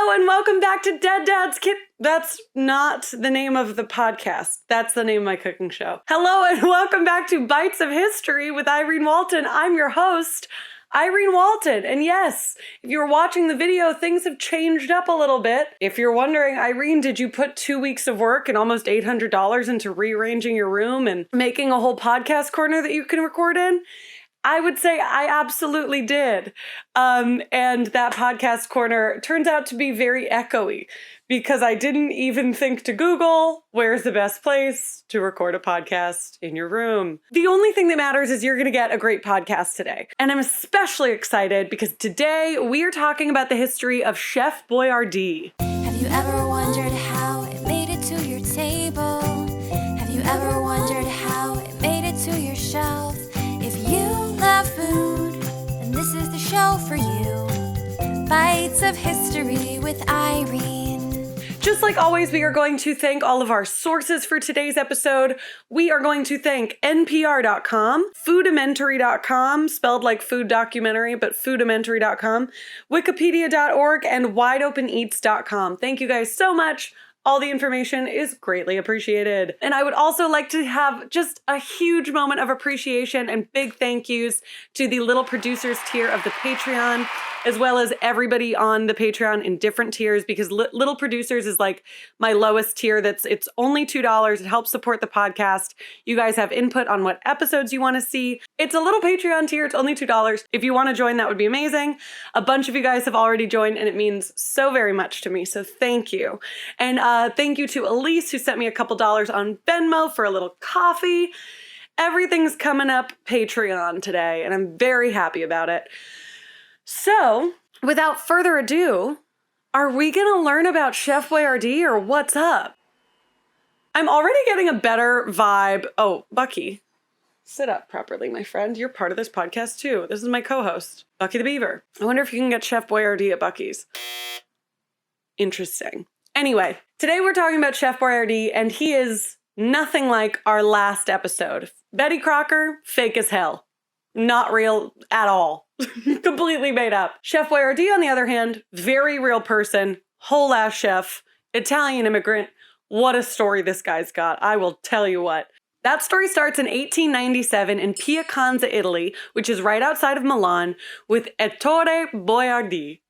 Hello and welcome back to Dead Dad's Kit. That's not the name of the podcast. That's the name of my cooking show. Hello and welcome back to Bites of History with Irene Walton. I'm your host, Irene Walton. And yes, if you're watching the video, things have changed up a little bit. If you're wondering, Irene, did you put 2 weeks of work and almost $800 into rearranging your room and making a whole podcast corner that you can record in? I would say I absolutely did. And that podcast corner turns out to be very echoey because I didn't even think to Google where's the best place to record a podcast in your room. The only thing that matters is you're going to get a great podcast today. And I'm especially excited because today we are talking about the history of Chef Boyardee. Have you ever wondered how it made it to your table? Have you ever wondered how it made it to your shelf? If you love food, then this is the show for you. Bites of History with Irene. Just like always, we are going to thank all of our sources for today's episode. We are going to thank NPR.com, Foodimentary.com, spelled like food documentary, but Foodimentary.com, Wikipedia.org, and WideOpenEats.com. Thank you guys so much. All the information is greatly appreciated. And I would also like to have just a huge moment of appreciation and big thank yous to the Little Producers tier of the Patreon, as well as everybody on the Patreon in different tiers, because Little Producers is like my lowest tier. It's only $2. It helps support the podcast. You guys have input on what episodes you want to see. It's a little Patreon tier. It's only $2. If you want to join, that would be amazing. A bunch of you guys have already joined and it means so very much to me. So thank you. And thank you to Elise, who sent me a couple dollars on Venmo for a little coffee. Everything's coming up Patreon today, and I'm very happy about it. So, without further ado, are we gonna learn about Chef Boyardee or what's up? I'm already getting a better vibe. Oh, Bucky, sit up properly, my friend. You're part of this podcast too. This is my co-host, Bucky the Beaver. I wonder if you can get Chef Boyardee at Bucky's. Interesting. Anyway, today we're talking about Chef Boyardee, and he is nothing like our last episode. Betty Crocker, fake as hell. Not real at all. Completely made up. Chef Boyardee, on the other hand, very real person, whole ass chef, Italian immigrant. What a story this guy's got. I will tell you what. That story starts in 1897 in Piacenza, Italy, which is right outside of Milan, with Ettore Boyardee.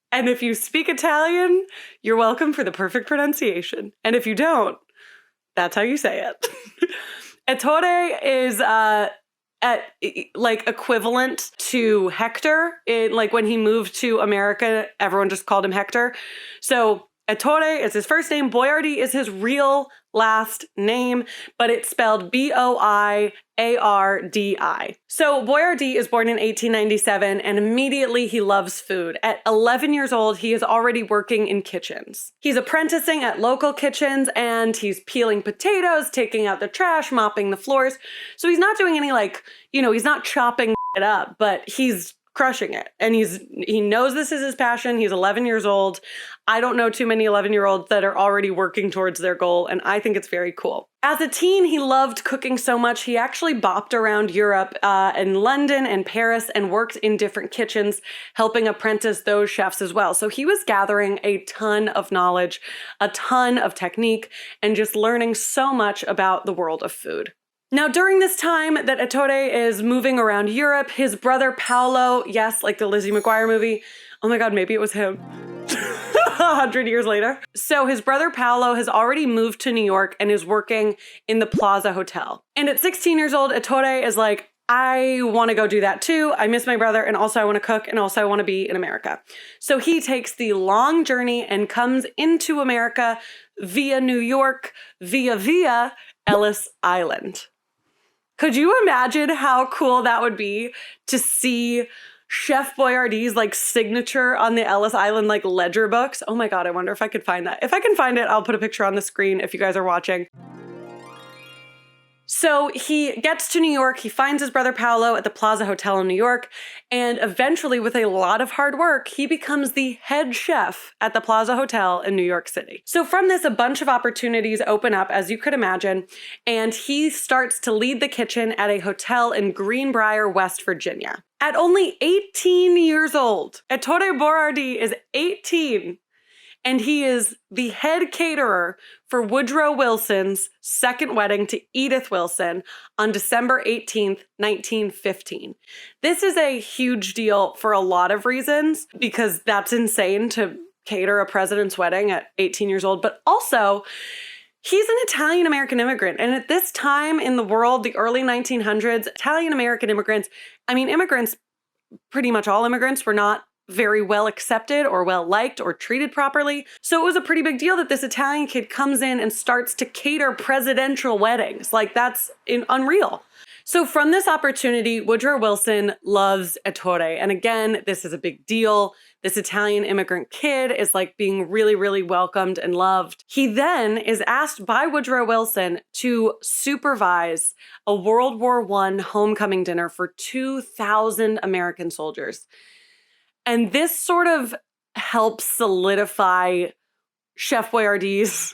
And if you speak Italian, you're welcome for the perfect pronunciation. And if you don't, that's how you say it. Ettore is equivalent to Hector. Like when he moved to America, everyone just called him Hector. So Ettore is his first name. Boyardee is his real last name, but it's spelled Boyardee. So Boyardee is born in 1897, and immediately he loves food. At 11 years old, he is already working in kitchens. He's apprenticing at local kitchens, and he's peeling potatoes, taking out the trash, mopping the floors. So he's not doing any he's not chopping it up, but he's crushing it. And he knows this is his passion. He's 11 years old. I don't know too many 11-year-olds that are already working towards their goal, and I think it's very cool. As a teen, he loved cooking so much, he actually bopped around Europe and London and Paris and worked in different kitchens, helping apprentice those chefs as well. So he was gathering a ton of knowledge, a ton of technique, and just learning so much about the world of food. Now, during this time that Ettore is moving around Europe, his brother Paolo, yes, like the Lizzie McGuire movie, oh my God, maybe it was him, 100 years later. So his brother Paolo has already moved to New York and is working in the Plaza Hotel. And at 16 years old, Ettore is like, I want to go do that too. I miss my brother, and also I want to cook, and also I want to be in America. So he takes the long journey and comes into America via New York, via Ellis Island. Could you imagine how cool that would be to see Chef Boyardee's signature on the Ellis Island ledger books? Oh my God, I wonder if I could find that. If I can find it, I'll put a picture on the screen if you guys are watching. So he gets to New York, he finds his brother Paolo at the Plaza Hotel in New York, and eventually, with a lot of hard work, he becomes the head chef at the Plaza Hotel in New York City. So from this, a bunch of opportunities open up, as you could imagine, and he starts to lead the kitchen at a hotel in Greenbrier, West Virginia. At only 18 years old, Ettore Boyardee is 18, and he is the head caterer for Woodrow Wilson's second wedding to Edith Wilson on December 18th, 1915. This is a huge deal for a lot of reasons, because that's insane to cater a president's wedding at 18 years old, but also he's an Italian-American immigrant. And at this time in the world, the early 1900s, Italian-American immigrants, immigrants, pretty much all immigrants, were not very well accepted or well liked or treated properly. So it was a pretty big deal that this Italian kid comes in and starts to cater presidential weddings. Like, that's unreal. So from this opportunity, Woodrow Wilson loves Ettore. And again, this is a big deal. This Italian immigrant kid is like being really, really welcomed and loved. He then is asked by Woodrow Wilson to supervise a World War I homecoming dinner for 2,000 American soldiers. And this sort of helps solidify Chef Boyardee's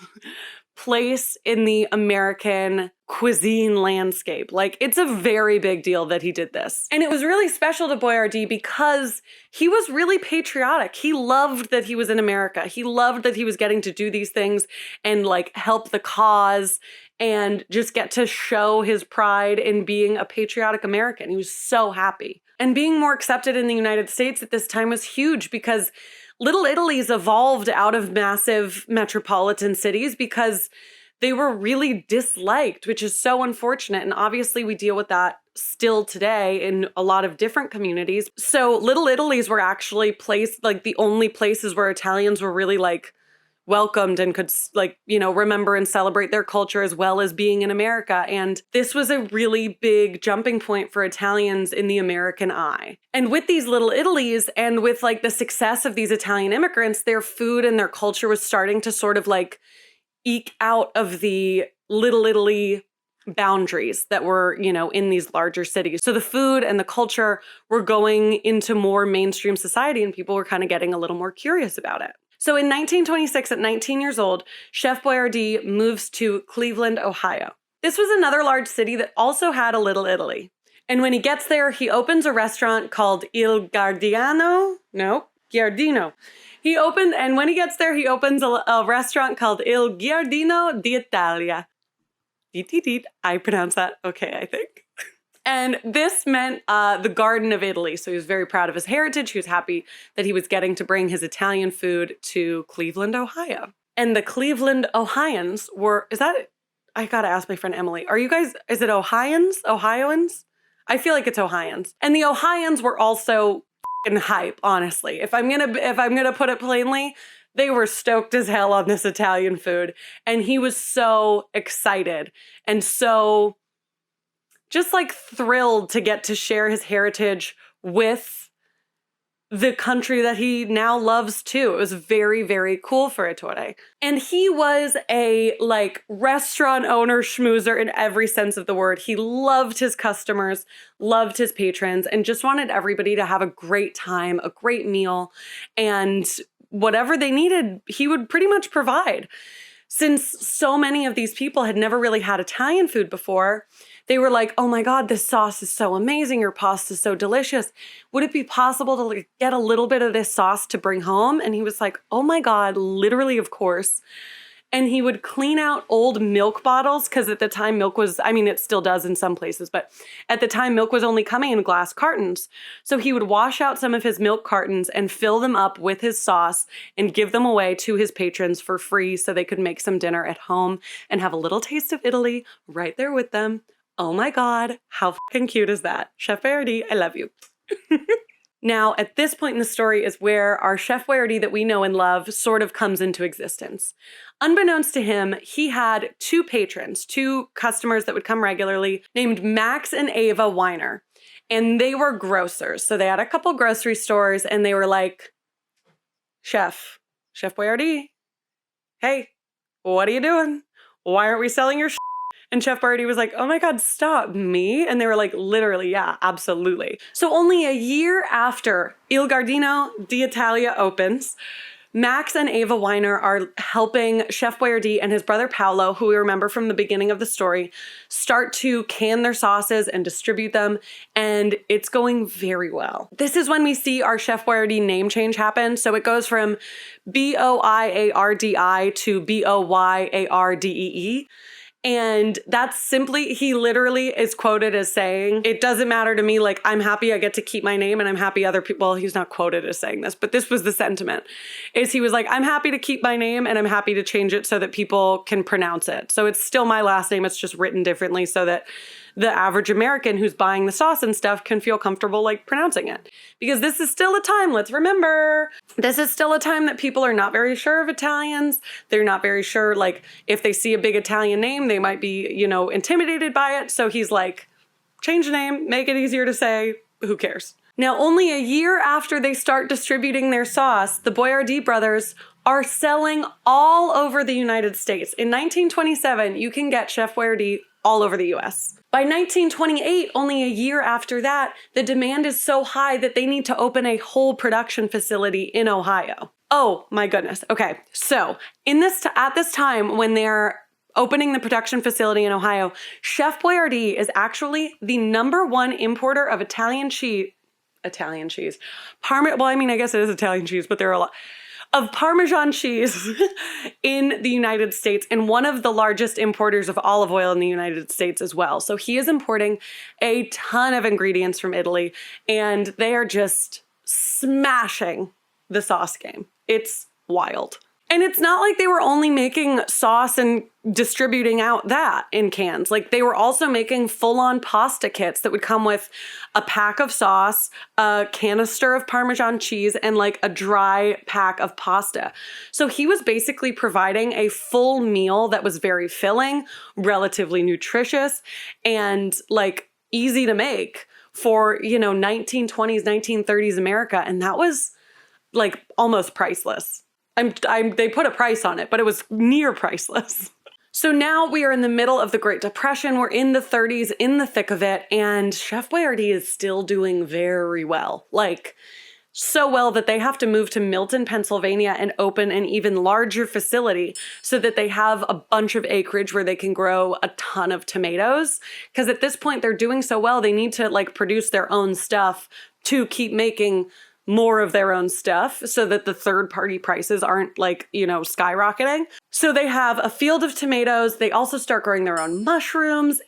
place in the American cuisine landscape. Like, it's a very big deal that he did this. And it was really special to Boyardee because he was really patriotic. He loved that he was in America. He loved that he was getting to do these things and like help the cause and just get to show his pride in being a patriotic American. He was so happy. And being more accepted in the United States at this time was huge because Little Italy's evolved out of massive metropolitan cities because they were really disliked, which is so unfortunate. And obviously we deal with that still today in a lot of different communities. So Little Italy's were actually the only places where Italians were really like welcomed and could remember and celebrate their culture as well as being in America. And this was a really big jumping point for Italians in the American eye. And with these Little Italys and with like the success of these Italian immigrants, their food and their culture was starting to sort of like eke out of the Little Italy boundaries that were, in these larger cities. So the food and the culture were going into more mainstream society and people were kind of getting a little more curious about it. So in 1926, at 19 years old, Chef Boyardee moves to Cleveland, Ohio. This was another large city that also had a Little Italy. And when he gets there, he opens a restaurant called Il Giardino. And when he gets there, he opens a restaurant called Il Giardino d'Italia. I pronounce that okay, I think. And this meant the Garden of Italy. So he was very proud of his heritage. He was happy that he was getting to bring his Italian food to Cleveland, Ohio. And the Cleveland Ohioans I gotta ask my friend Emily, is it Ohioans? I feel like it's Ohioans. And the Ohioans were also f***ing hype, honestly. If I'm gonna put it plainly, they were stoked as hell on this Italian food. And he was so excited and so just like thrilled to get to share his heritage with the country that he now loves too. It was very, very cool for Ettore. And he was a restaurant owner schmoozer in every sense of the word. He loved his customers, loved his patrons, and just wanted everybody to have a great time, a great meal, and whatever they needed, he would pretty much provide. Since so many of these people had never really had Italian food before, they were like, oh my God, this sauce is so amazing. Your pasta is so delicious. Would it be possible to get a little bit of this sauce to bring home? And he was like, oh my God, literally, of course. And he would clean out old milk bottles because at the time milk was, it still does in some places, but at the time milk was only coming in glass cartons. So he would wash out some of his milk cartons and fill them up with his sauce and give them away to his patrons for free so they could make some dinner at home and have a little taste of Italy right there with them. Oh my God, how fucking cute is that? Chef Boyardee, I love you. Now, at this point in the story is where our Chef Boyardee that we know and love sort of comes into existence. Unbeknownst to him, he had two customers that would come regularly named Max and Ava Whyno. And they were grocers. So they had a couple grocery stores and they were like, Chef Boyardee, hey, what are you doing? Why aren't we selling your shit? And Chef Boyardee was like, oh my God, stop, me? And they were like, literally, yeah, absolutely. So only a year after Il Giardino d'Italia opens, Max and Ava Whyno are helping Chef Boyardee and his brother Paolo, who we remember from the beginning of the story, start to can their sauces and distribute them, and it's going very well. This is when we see our Chef Boyardee name change happen. So it goes from BOYARDI to BOYARDEE. And that's simply, he literally is quoted as saying, it doesn't matter to me, like, I'm happy I get to keep my name and I'm happy other people, well, he's not quoted as saying this, but this was the sentiment, is he was like, I'm happy to keep my name and I'm happy to change it so that people can pronounce it. So it's still my last name, it's just written differently so that the average American who's buying the sauce and stuff can feel comfortable like pronouncing it. Because this is still a time, let's remember, this is still a time that people are not very sure of Italians. They're not very sure, like, if they see a big Italian name, they might be, you know, intimidated by it. So he's like, change the name, make it easier to say, who cares? Now, only a year after they start distributing their sauce, the Boyardee brothers are selling all over the United States. In 1927, you can get Chef Boyardee all over the US. By 1928, only a year after that, the demand is so high that they need to open a whole production facility in Ohio. Oh my goodness. Okay, so at this time when they're opening the production facility in Ohio, Chef Boyardee is actually the #1 importer of Italian cheese. Well, I mean, I guess it is Italian cheese, but there are a lot of Parmesan cheese in the United States, and one of the largest importers of olive oil in the United States as well. So he is importing a ton of ingredients from Italy, and they are just smashing the sauce game. It's wild. And it's not like they were only making sauce and distributing out that in cans. Like, they were also making full-on pasta kits that would come with a pack of sauce, a canister of Parmesan cheese, and like a dry pack of pasta. So he was basically providing a full meal that was very filling, relatively nutritious, and like easy to make for, you know, 1920s, 1930s America. And that was like almost priceless. They put a price on it, but it was near priceless. So now we are in the middle of the Great Depression. We're in the 30s, in the thick of it, and Chef Boyardee is still doing very well. Like, so well that they have to move to Milton, Pennsylvania and open an even larger facility so that they have a bunch of acreage where they can grow a ton of tomatoes. Because at this point, they're doing so well, they need to like produce their own stuff to keep making more of their own stuff so that the third-party prices aren't like, you know, skyrocketing. So they have a field of tomatoes. They also start growing their own mushrooms.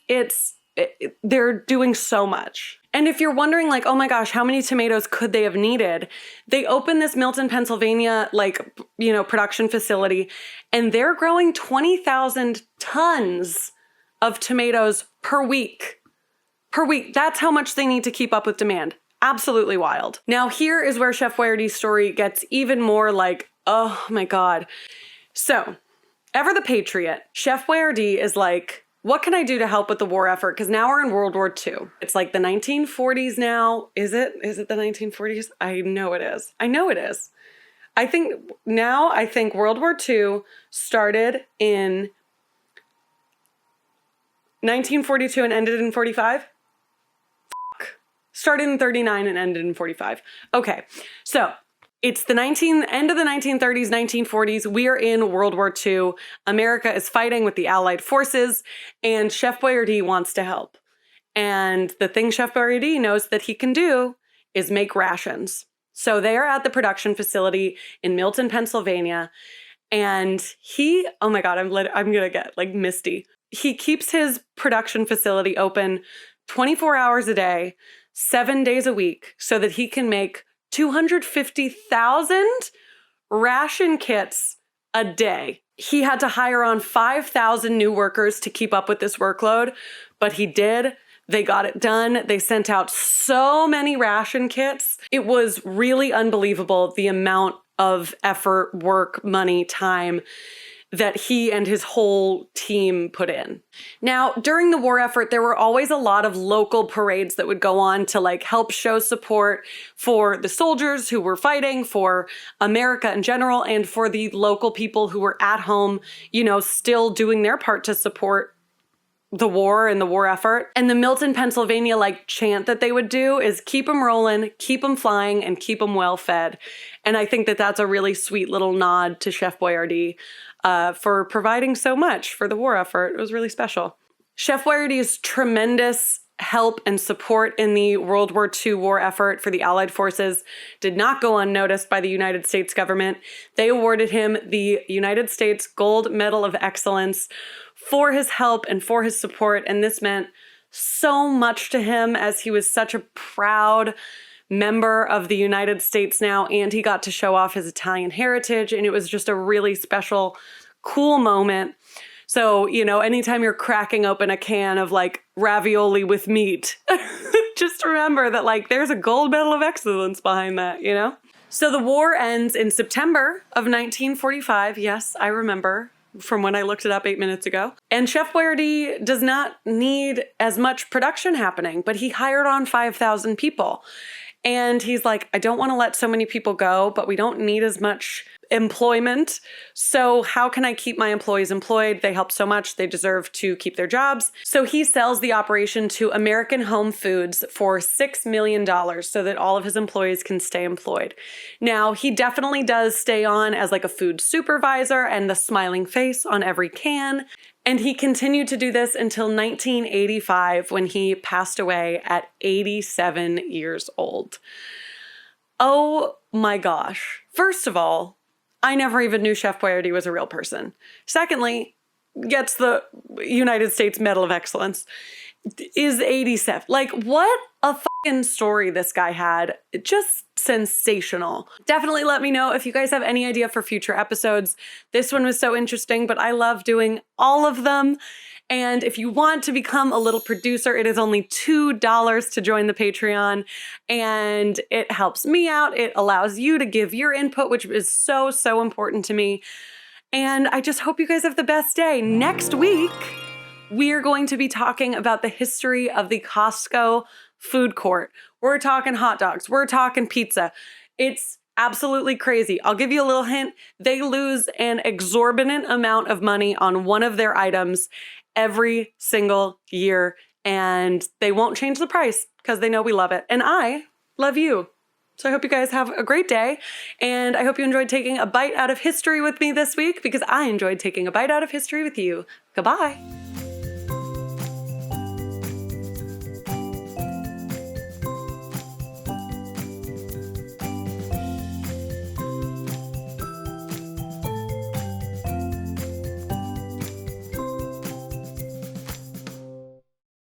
They're doing so much. And if you're wondering like, oh my gosh, how many tomatoes could they have needed? They opened this Milton, Pennsylvania, like, you know, production facility, and they're growing 20,000 tons of tomatoes per week. That's how much they need to keep up with demand. Absolutely wild. Now here is where Chef Boyardee's story gets even more like, oh my God. So, ever the patriot, Chef Boyardee is like, what can I do to help with the war effort? Because now we're in World War II. It's like the 1940s now. Is it the 1940s? I know it is. I think World War II started in 1942 and ended in 45. Started in 39 and ended in 45. Okay, so it's the end of the 1930s, 1940s. We are in World War II. America is fighting with the Allied forces, and Chef Boyardee wants to help. And the thing Chef Boyardee knows that he can do is make rations. So they are at the production facility in Milton, Pennsylvania, and oh my God, I'm gonna get like misty. He keeps his production facility open 24 hours a day, 7 days a week, so that he can make 250,000 ration kits a day. He had to hire on 5,000 new workers to keep up with this workload, but he did. They got it done. They sent out so many ration kits. It was really unbelievable the amount of effort, work, money, time that he and his whole team put in. Now, during the war effort, there were always a lot of local parades that would go on to like help show support for the soldiers who were fighting, for America in general, and for the local people who were at home, you know, still doing their part to support the war and the war effort. And the Milton, Pennsylvania chant that they would do is keep them rolling, keep them flying, and keep them well fed. And I think that that's a really sweet little nod to Chef Boyardee for providing so much for the war effort. It was really special. Chef Boyardee's tremendous help and support in the World War II war effort for the Allied forces did not go unnoticed by the United States government. They awarded him the United States Gold Medal of Excellence for his help and for his support, and this meant so much to him as he was such a proud member of the United States now, and he got to show off his Italian heritage, and it was just a really special, cool moment. So, anytime you're cracking open a can of ravioli with meat, just remember that there's a gold medal of excellence behind that, So the war ends in September of 1945. Yes, I remember from when I looked it up 8 minutes ago. And Chef Boyardee does not need as much production happening, but he hired on 5,000 people. And he's like, I don't want to let so many people go, but we don't need as much employment. So how can I keep my employees employed? They help so much. They deserve to keep their jobs. So he sells the operation to American Home Foods for $6 million so that all of his employees can stay employed. Now, he definitely does stay on as a food supervisor and the smiling face on every can. And he continued to do this until 1985 when he passed away at 87 years old. Oh my gosh. First of all, I never even knew Chef Boyardee was a real person. Secondly, gets the United States Medal of Excellence, is 87. What a fucking story this guy had. Just sensational. Definitely let me know if you guys have any idea for future episodes. This one was so interesting, but I love doing all of them. And if you want to become a little producer, it is only $2 to join the Patreon. And it helps me out. It allows you to give your input, which is so, so important to me. And I just hope you guys have the best day. Next week, we are going to be talking about the history of the Costco food court. We're talking hot dogs. We're talking pizza. It's absolutely crazy. I'll give you a little hint. They lose an exorbitant amount of money on one of their items every single year, and they won't change the price because they know we love it. And I love you. So I hope you guys have a great day, and I hope you enjoyed taking a bite out of history with me this week because I enjoyed taking a bite out of history with you. Goodbye.